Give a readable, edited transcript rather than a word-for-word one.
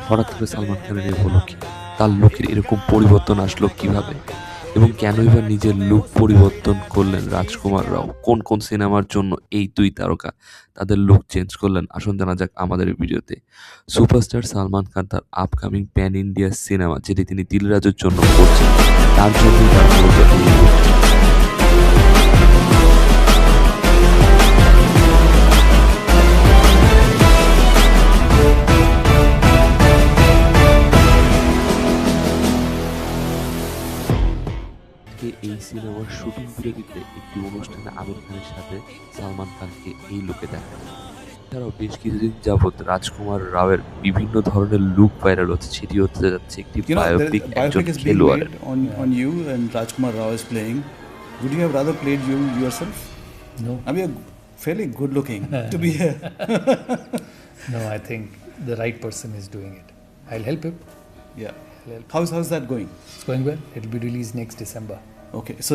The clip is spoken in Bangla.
হঠাৎ করে সালমান খানের এই হলো কি? তার লুকের এরকম পরিবর্তন আসলো কিভাবে? এবং কেনই বা নিজের লুক পরিবর্তন করলেন রাজকুমার রাও? কোন, কোন সিনেমার জন্য এই ২ তারকা তাদের লুক চেঞ্জ করলেন? আসুন জানা যাক আমাদের এই ভিডিওতে। সুপারস্টার সালমান খান তার আপকামিং প্যান ইন্ডিয়া সিনেমা যেটি তিনি দিল রাজুর জন্য করছেন, তার জন্যই তার মূলত এই লুকটি। আজকে এই সিনেমার শুটিং বিরতিতে একটি অনুষ্ঠানে আমির খানের সাথে সালমান খানকে এই লুকে দেখা যায়। এছাড়াও বেশ কিছুদিন যাবৎ রাজকুমার রাওয়ের বিভিন্ন ধরনের লুক ভাইরাল হচ্ছে, সেটি হতে যাচ্ছে একটি You know, বায়োপিক a একজন biopic is being খেলোয়াড়ের। made on you, and Rajkumar Rao is playing. Would you have rather played you yourself? No, I mean, you're fairly good looking to be here. no, I think the right person is doing it. I'll help him. Yeah. I'll help. How's that going? It's going well. It'll be released next December. Okay, so